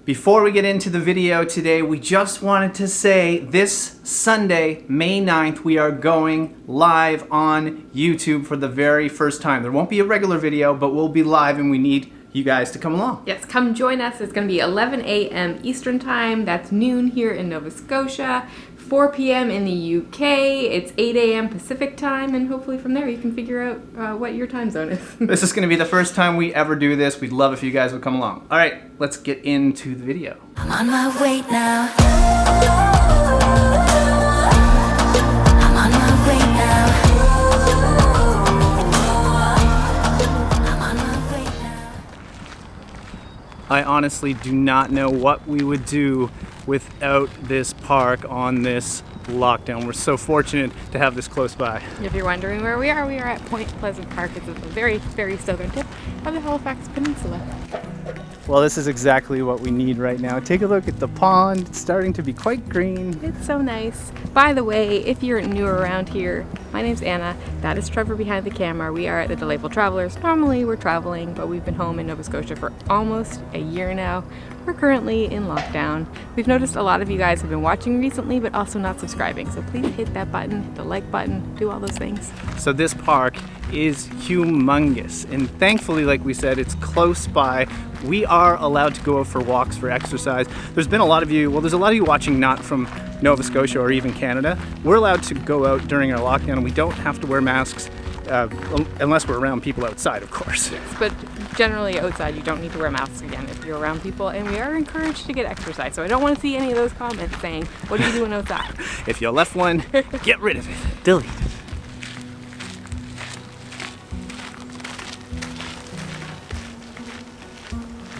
Before we get into the video today, we just wanted to say this Sunday, May 9th, we are going live on YouTube for the very first time. There won't be a regular video, but we'll be live and we need you guys to come along. Yes, come join us. It's going to be 11 a.m. Eastern Time. That's noon here in Nova Scotia. 4 p.m. in the UK. It's 8 a.m. Pacific Time, and hopefully from there you can figure out what your time zone is. This is going to be the first time we ever do this. We'd love if you guys would come along. All right, let's get into the video. I'm on my way now. I'm on my way now. I'm on my way now. I honestly do not know what we would do without this park on this lockdown. We're so fortunate to have this close by. If you're wondering where we are at Point Pleasant Park. It's at the very, very southern tip of the Halifax Peninsula. Well, this is exactly what we need right now. Take a look at the pond. It's starting to be quite green. It's so nice. By the way, if you're new around here, my name's Anna. That is Trevor behind the camera. We are at the Delightful Travelers. Normally we're traveling, but we've been home in Nova Scotia for almost a year now. We're currently in lockdown. We've noticed a lot of you guys have been watching recently, but also not subscribing. So please hit that button, hit the like button, do all those things. So this park is humongous, and thankfully, like we said, it's close by. We are allowed to go out for walks, for exercise. There's a lot of you watching not from Nova Scotia or even Canada. We're allowed to go out during our lockdown, and we don't have to wear masks unless we're around people outside, of course. Yes, but generally outside you don't need to wear masks again if you're around people, and we are encouraged to get exercise. So I don't want to see any of those comments saying, what are you doing outside? If you left one, get rid of it. Delete it.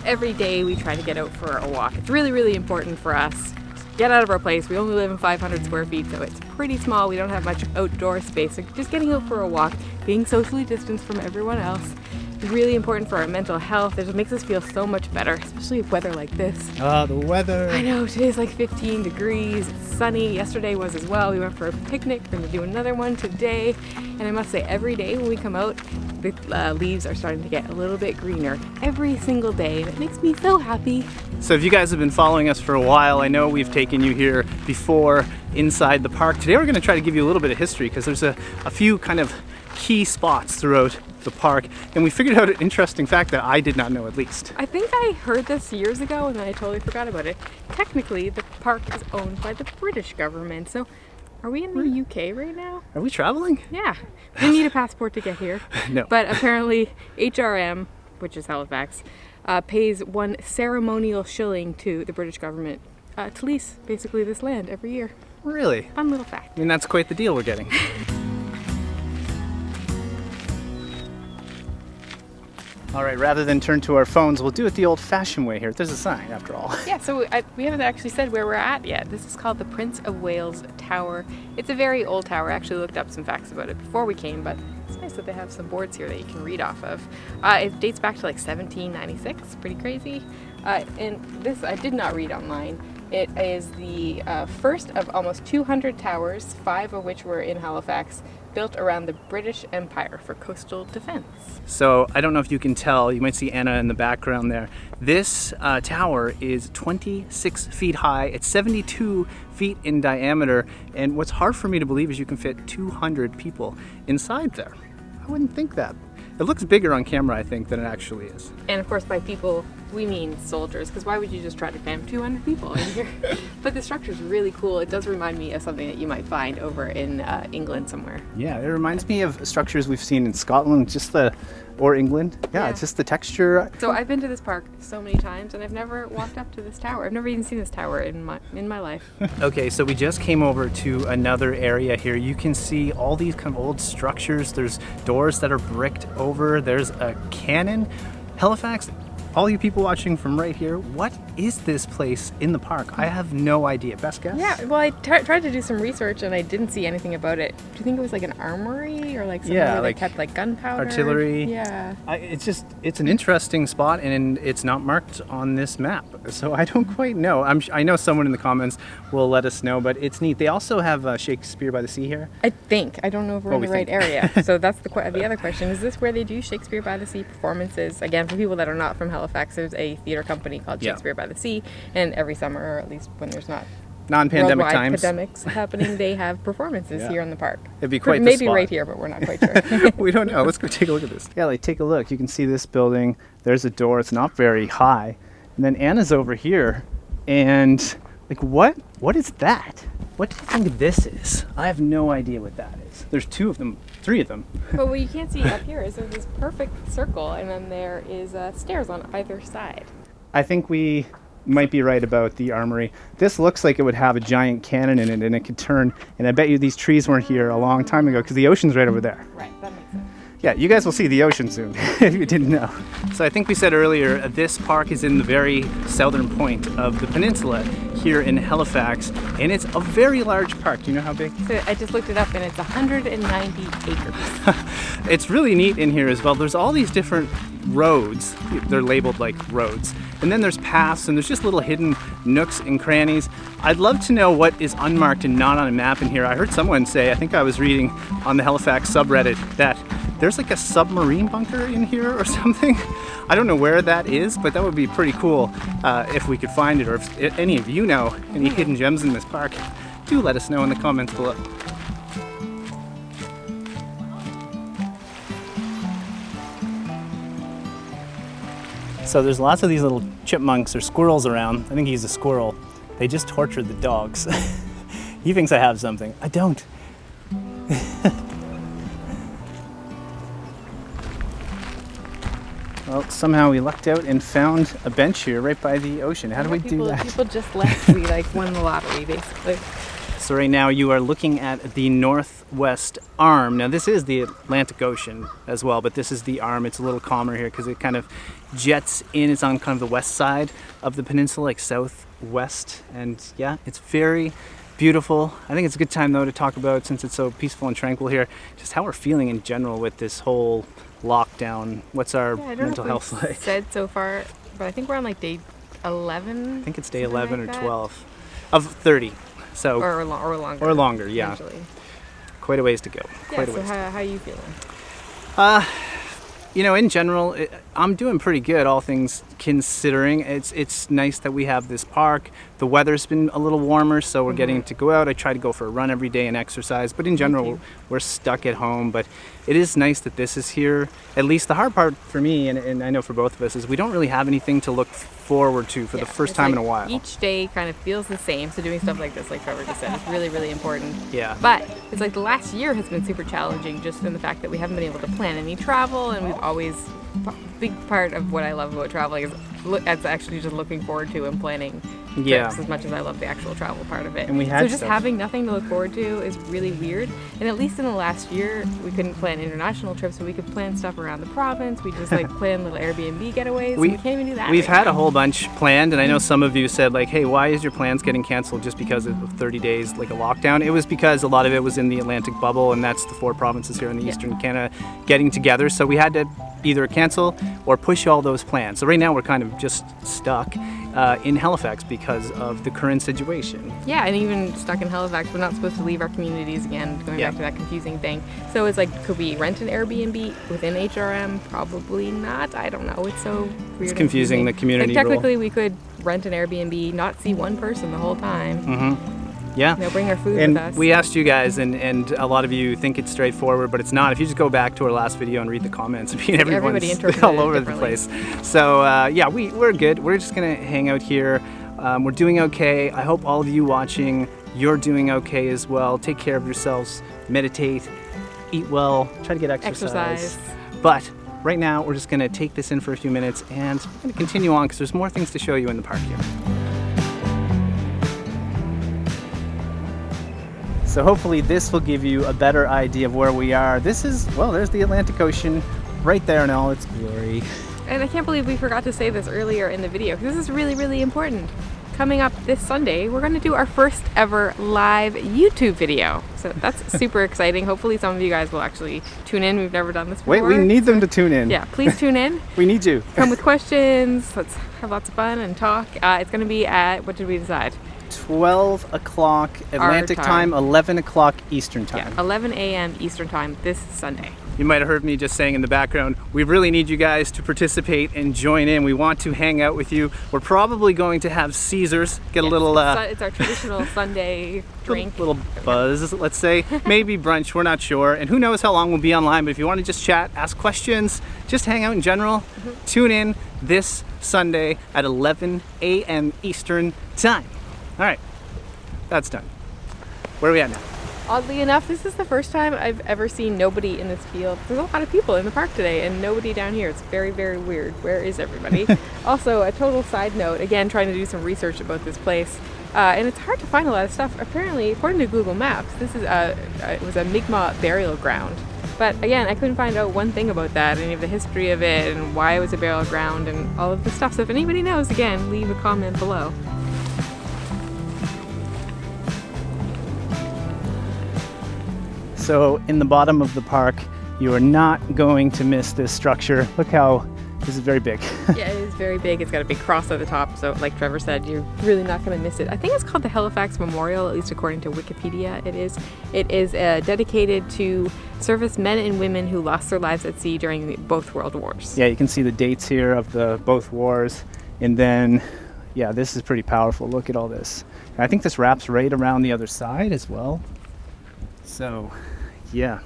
Every day we try to get out for a walk. It's really, really important for us to get out of our place. We only live in 500 square feet, so it's pretty small. We don't have much outdoor space. So just getting out for a walk, being socially distanced from everyone else, is really important for our mental health. It just makes us feel so much better, especially with weather like this. The weather. I know, today's like 15 degrees, it's sunny. Yesterday was as well. We went for a picnic, we're gonna do another one today. And I must say, every day when we come out, the leaves are starting to get a little bit greener every single day, and it makes me so happy. So if you guys have been following us for a while, I know we've taken you here before inside the park. Today we're going to try to give you a little bit of history because there's a few kind of key spots throughout the park, and we figured out an interesting fact that I did not know, at least. I think I heard this years ago and I totally forgot about it. Technically, the park is owned by the British government, so are we in the UK right now? Are we traveling? Yeah. We need a passport to get here. No. But apparently HRM, which is Halifax, pays one ceremonial shilling to the British government to lease basically this land every year. Really? Fun little fact. I mean, that's quite the deal we're getting. All right, rather than turn to our phones, we'll do it the old-fashioned way here. There's a sign, after all. Yeah, so we haven't actually said where we're at yet. This is called the Prince of Wales Tower. It's a very old tower. I actually looked up some facts about it before we came, but it's nice that they have some boards here that you can read off of. It dates back to like 1796, pretty crazy. And this I did not read online. It is the first of almost 200 towers, 5 of which were in Halifax, built around the British Empire for coastal defense. So I don't know if you can tell, you might see Anna in the background there. This tower is 26 feet high, it's 72 feet in diameter, and what's hard for me to believe is you can fit 200 people inside there. I wouldn't think that. It looks bigger on camera, I think, than it actually is. And of course by people, we mean soldiers, because why would you just try to cram 200 people in here? But the structure is really cool. It does remind me of something that you might find over in England somewhere. Yeah, it reminds me of structures we've seen in Scotland, or England. Yeah, it's just the texture. So I've been to this park so many times, and I've never walked up to this tower. I've never even seen this tower in my life. Okay, so we just came over to another area here. You can see all these kind of old structures. There's doors that are bricked over. There's a cannon. Halifax, all you people watching from right here, what is this place in the park? I have no idea. Best guess? Yeah, well, I tried to do some research and I didn't see anything about it. Do you think it was like an armory or like somewhere where they kept like gunpowder? Artillery. Yeah. It's an interesting spot, and it's not marked on this map, so I don't quite know. I know someone in the comments will let us know, but it's neat. They also have Shakespeare by the Sea here. I don't know if we're in the right area. So that's the other question. Is this where they do Shakespeare by the Sea performances? Again, for people that are not from Halifax. Halifax, there's a theater company called Yeah. Shakespeare by the Sea, and every summer, or at least when there's not Non-pandemic worldwide times. pandemics happening, they have performances Yeah. here in the park. It'd be quite the maybe spot. right here, but we're not quite sure. We don't know. Let's go take a look at this. Yeah, like take a look. You can see this building. There's a door. It's not very high. And then Anna's over here. And like what is that? What do you think this is? I have no idea what that is. There's two of them, three of them. But what you can't see up here is there's this perfect circle, and then there is stairs on either side. I think we might be right about the armory. This looks like it would have a giant cannon in it and it could turn. And I bet you these trees weren't here a long time ago because the ocean's right over there. Right, that makes sense. Yeah, you guys will see the ocean soon, if you didn't know. So I think we said earlier, this park is in the very southern point of the peninsula here in Halifax, and it's a very large park. Do you know how big? So I just looked it up, and it's 190 acres. It's really neat in here as well. There's all these different roads. They're labeled like roads. And then there's paths, and there's just little hidden nooks and crannies. I'd love to know what is unmarked and not on a map in here. I heard someone say, I think I was reading on the Halifax subreddit, that there's like a submarine bunker in here or something. I don't know where that is, but that would be pretty cool if we could find it, or if any of you know any hidden gems in this park. Do let us know in the comments below. So there's lots of these little chipmunks or squirrels around. I think he's a squirrel. They just tortured the dogs. He thinks I have something. I don't. Well, somehow we lucked out and found a bench here right by the ocean. How do we do that? People just left. We won the lottery, basically. So right now you are looking at the northwest arm. Now this is the Atlantic Ocean as well, but this is the arm. It's a little calmer here because it kind of jets in. It's on kind of the west side of the peninsula, like southwest. And yeah, it's very beautiful. I think it's a good time though to talk about, since it's so peaceful and tranquil here, just how we're feeling in general with this whole lockdown. What's our mental health like? Said so far, but I think we're on like day 11. I think it's day something 11 like or that. 12 of 30. So Or longer. or longer, yeah. Essentially. Quite a ways to go. Yeah, Quite a so ways. how are you feeling? You know, in general, I'm doing pretty good, all things considering. It's nice that we have this park. The weather's been a little warmer, so we're getting to go out. I try to go for a run every day and exercise, but in general, we're stuck at home. But it is nice that this is here. At least the hard part for me, and I know for both of us, is we don't really have anything to look forward to for the first It's time like in a while. Each day kind of feels the same, so doing stuff like this, like Trevor just said, is really, really important. Yeah. But it's like the last year has been super challenging, just in the fact that we haven't been able to plan any travel, and we've always, big part of what I love about traveling is it's actually just looking forward to and planning Yeah. trips as much as I love the actual travel part of it. And we had so just stuff. having nothing to look forward to is really weird. And at least in the last year, we couldn't plan international trips, but we could plan stuff around the province. We just like plan little Airbnb getaways. We can't even do that. We've right had now. a whole bunch planned, and I know some of you said like, hey, why is your plans getting canceled just because of 30 days like a lockdown? It was because a lot of it was in the Atlantic bubble, and that's the 4 provinces here in the Eastern Canada getting together. So we had to either cancel or push all those plans. So right now we're kind of just stuck in Halifax because of the current situation. Yeah, and even stuck in Halifax, we're not supposed to leave our communities again, going back to that confusing thing. So it's like, could we rent an Airbnb within HRM? Probably not. I don't know. It's so weird. It's confusing, the community like, rule. technically, we could rent an Airbnb, not see one person the whole time. Yeah. You know, bring our food And with us. we asked you guys, and a lot of you think it's straightforward, but it's not. If you just go back to our last video and read the comments, I mean, Everybody everyone's interpreted all it over the differently. place. So yeah, we're good. We're just gonna hang out here. We're doing okay. I hope all of you watching, you're doing okay as well. Take care of yourselves, meditate, eat well, try to get exercise. But right now, we're just gonna take this in for a few minutes, and we're gonna continue on because there's more things to show you in the park here. So hopefully this will give you a better idea of where we are. This is, well, there's the Atlantic Ocean right there in all its glory. And I can't believe we forgot to say this earlier in the video, because this is really, really important. Coming up this Sunday, we're going to do our first ever live YouTube video. So that's super exciting. Hopefully some of you guys will actually tune in. We've never done this before. Wait, we need them to tune in. Yeah, please tune in. We need you. Come with questions. Let's have lots of fun and talk. It's going to be at, what did we decide? 12 o'clock Atlantic time, 11 o'clock Eastern time. Yeah, 11 a.m. Eastern time this Sunday. you might have heard me just saying in the background, we really need you guys to participate and join in. We want to hang out with you. We're probably going to have Caesars, get a little... it's our traditional Sunday drink. Little buzz, let's say. Maybe brunch, we're not sure. And who knows how long we'll be online, but if you want to just chat, ask questions, just hang out in general, tune in this Sunday at 11 a.m. Eastern Time. All right, that's done. Where are we at now? Oddly enough, this is the first time I've ever seen nobody in this field. There's a lot of people in the park today and nobody down here. It's very, very weird. Where is everybody? Also, a total side note, again, trying to do some research about this place. And it's hard to find a lot of stuff. Apparently, according to Google Maps, this is it was a Mi'kmaq burial ground. But again, I couldn't find out one thing about that, any of the history of it and why it was a burial ground and all of the stuff. So if anybody knows, again, leave a comment below. So in the bottom of the park, you are not going to miss this structure. Look how, this is very big. Yeah, it is very big. It's got a big cross at the top. So like Trevor said, you're really not going to miss it. I think it's called the Halifax Memorial, at least according to Wikipedia it is. It is dedicated to servicemen and women who lost their lives at sea during both world wars. Yeah, you can see the dates here of the both wars. And then, yeah, this is pretty powerful. Look at all this. And I think this wraps right around the other side as well. So, yeah,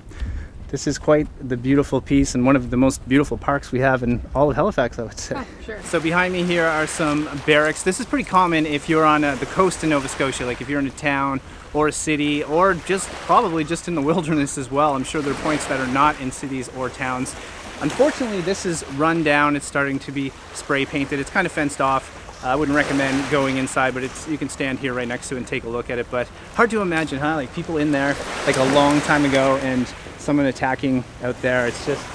this is quite the beautiful piece and one of the most beautiful parks we have in all of Halifax, I would say. Oh, sure. So behind me here are some barracks. This is pretty common if you're on the coast in Nova Scotia, like if you're in a town or a city or just probably just in the wilderness as well. I'm sure there are points that are not in cities or towns. Unfortunately, this is run down. It's starting to be spray painted. It's kind of fenced off. I wouldn't recommend going inside, but you can stand here right next to it and take a look at it. But hard to imagine, huh? Like people in there like a long time ago and someone attacking out there. It's just,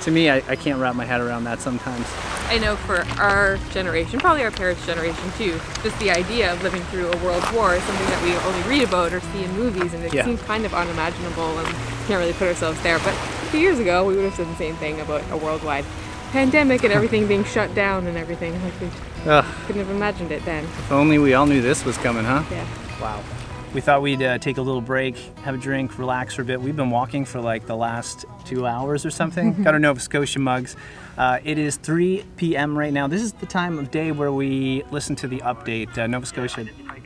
to me, I can't wrap my head around that sometimes. I know for our generation, probably our parents' generation too, just the idea of living through a world war is something that we only read about or see in movies, and it seems kind of unimaginable and can't really put ourselves there. But a few years ago, we would have said the same thing about a worldwide pandemic and everything being shut down and everything. Like we couldn't have imagined it then. If only we all knew this was coming, huh? Yeah. Wow. We thought we'd take a little break, have a drink, relax for a bit. We've been walking for like the last 2 hours or something. Got our Nova Scotia mugs. It is 3 p.m. right now. This is the time of day where we listen to the update. Nova Scotia, I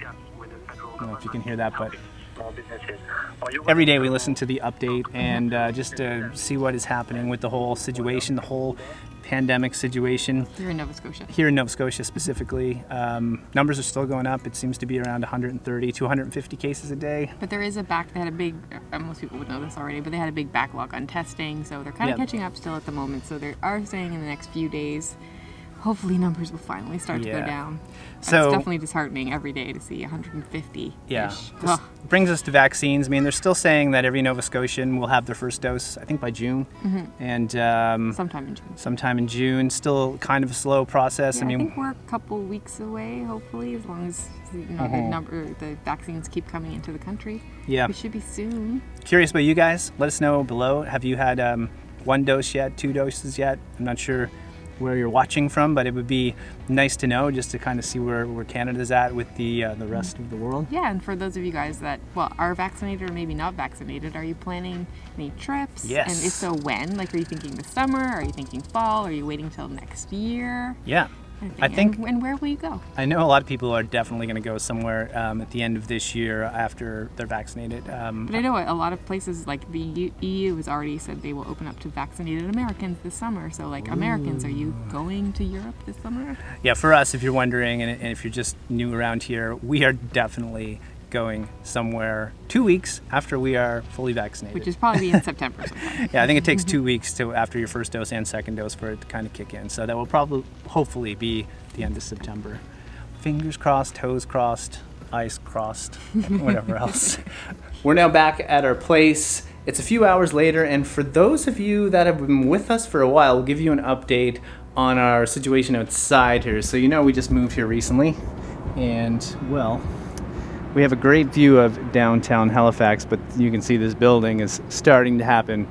don't know if you can hear that, but every day we listen to the update and just to see what is happening with the whole situation, the whole pandemic situation. Here in Nova Scotia. Here in Nova Scotia specifically. Numbers are still going up. It seems to be around 130 to 150 cases a day. But there is they had a big, most people would know this already, but they had a big backlog on testing, so they're kind of catching up still at the moment. So they are saying in the next few days, hopefully numbers will finally start to go down. So it's definitely disheartening every day to see 150-ish. Yeah. This brings us to vaccines. I mean, they're still saying that every Nova Scotian will have their first dose, I think by June. And sometime in June. Sometime in June. Still kind of a slow process. Yeah, I think we're a couple weeks away, hopefully, as long as the vaccines keep coming into the country. Yeah. We should be soon. Curious about you guys. Let us know below. Have you had 1 dose yet, 2 doses yet? I'm not sure where you're watching from, but it would be nice to know just to kind of see where Canada's at with the rest of the world. Yeah, and for those of you guys that are vaccinated or maybe not vaccinated, are you planning any trips? Yes. And if so, when? Like, are you thinking this summer? Are you thinking fall? Are you waiting till next year? Yeah. I think, and where will you go? I know a lot of people are definitely going to go somewhere at the end of this year after they're vaccinated. But I know a lot of places like the EU has already said they will open up to vaccinated Americans this summer. So like Americans, are you going to Europe this summer? Yeah, for us, if you're wondering, and if you're just new around here, we are definitely going somewhere 2 weeks after we are fully vaccinated. Which is probably in September sometime. Yeah, I think it takes 2 weeks to after your first dose and second dose for it to kind of kick in. So that will hopefully be the end of September. Fingers crossed, toes crossed, eyes crossed, whatever else. We're now back at our place. It's a few hours later, and for those of you that have been with us for a while, we'll give you an update on our situation outside here. So you know we just moved here recently, and well, we have a great view of downtown Halifax, but you can see this building is starting to happen.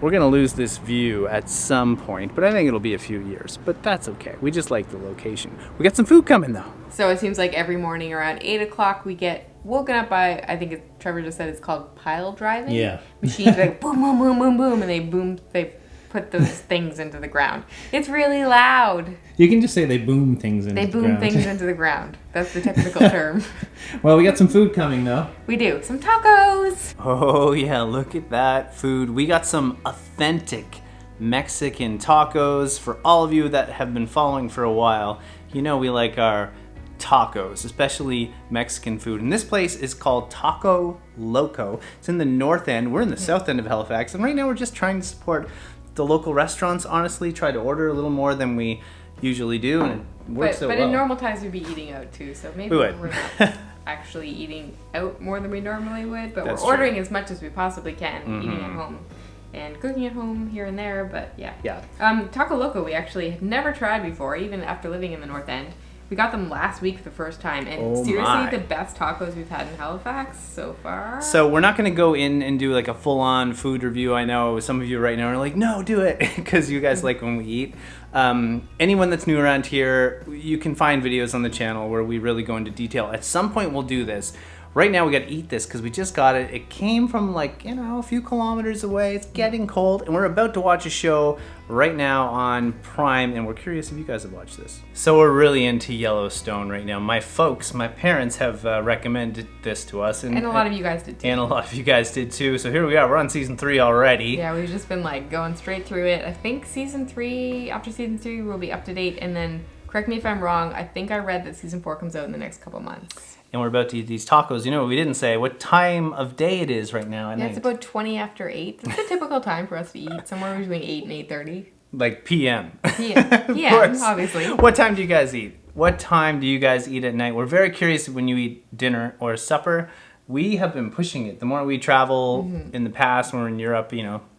We're going to lose this view at some point, but I think it'll be a few years. But that's okay. We just like the location. We got some food coming, though. So it seems like every morning around 8 o'clock we get woken up by, I think Trevor just said it's called pile driving. Yeah. Machines like boom, boom, boom, boom, boom, and they put those things into the ground. It's really loud. You can just say they boom things into They the boom ground. things into the ground. That's the technical term. Well, we got some food coming though. We do. Some tacos. Oh yeah, look at that food. We got some authentic Mexican tacos. For all of you that have been following for a while, you know we like our tacos, especially Mexican food. And this place is called Taco Loco. It's in the north end. We're in the south end of Halifax. And right now we're just trying to support the local restaurants, honestly. Try to order a little more than we usually do. And it works But well. in normal times we'd be eating out too. So maybe We would. we're not actually eating out more than we normally would. But That's we're ordering true. as much as we possibly can, eating at home. And cooking at home here and there, but yeah. Yeah. Taco Loco we actually had never tried before, even after living in the North End. We got them last week for the first time, and Oh seriously, my. the best tacos we've had in Halifax so far. So we're not going to go in and do like a full-on food review. I know some of you right now are like, no, do it, because you guys like when we eat. Anyone that's new around here, you can find videos on the channel where we really go into detail. At some point we'll do this. Right now we got to eat this because we just got it. It came from like, a few kilometers away. It's getting cold, and we're about to watch a show right now on Prime, and we're curious if you guys have watched this. So we're really into Yellowstone right now. My parents have recommended this to us. And a lot of you guys did too. And a lot of you guys did too. So here we are. We're on season 3 already. Yeah, we've just been like going straight through it. I think after season 3 we'll be up to date, and then, correct me if I'm wrong, I think I read that season 4 comes out in the next couple months. And we're about to eat these tacos. You know what we didn't say? What time of day it is right now at Yeah, night. it's about 20 after 8. It's a typical time for us to eat, somewhere between 8 and 8:30. Like PM. Yeah, Of yeah, course. obviously. What time do you guys eat? What time do you guys eat at night? We're very curious when you eat dinner or supper. We have been pushing it. The more we travel in the past, when we're in Europe,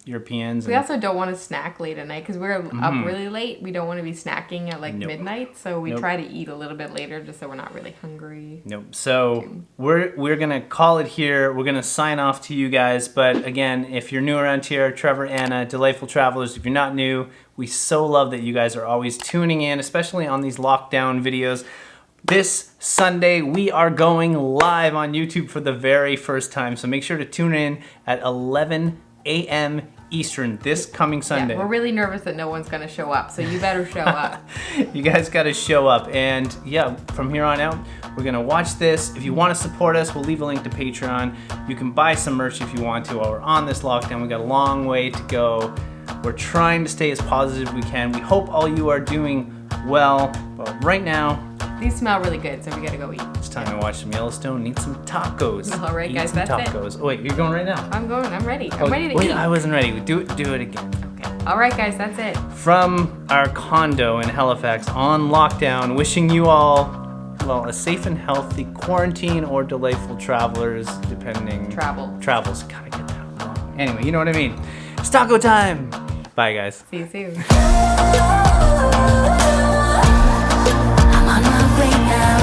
Europeans. We and- also don't want to snack late at night because we're up really late. We don't want to be snacking at like Nope. midnight, so we Nope. try to eat a little bit later just so we're not really hungry. Nope. So we're gonna call it here. We're gonna sign off to you guys. But again, if you're new around here, Trevor, Anna, delightful travelers. If you're not new, we so love that you guys are always tuning in, especially on these lockdown videos. This Sunday, we are going live on YouTube for the very first time. So make sure to tune in at 11 a.m. Eastern this coming Sunday. Yeah, we're really nervous that no one's going to show up, so you better show up. You guys got to show up. And yeah, from here on out, we're going to watch this. If you want to support us, we'll leave a link to Patreon. You can buy some merch if you want to while we're on this lockdown. We got a long way to go. We're trying to stay as positive as we can. We hope all you are doing well. But right now, These smell really good, so we got to go eat. it's time to watch some Yellowstone and eat some tacos. All right, Eat guys, some that's it. tacos. Oh, wait, you're going right now? I'm ready. I'm ready to wait, eat. I wasn't ready. Do it again. Okay. All right, guys, that's it. From our condo in Halifax on lockdown, wishing you all, well, a safe and healthy quarantine or delightful travelers, depending. Travels. Gotta get that wrong. Anyway, you know what I mean. It's taco time. Bye, guys. See you soon. I'm on my way now.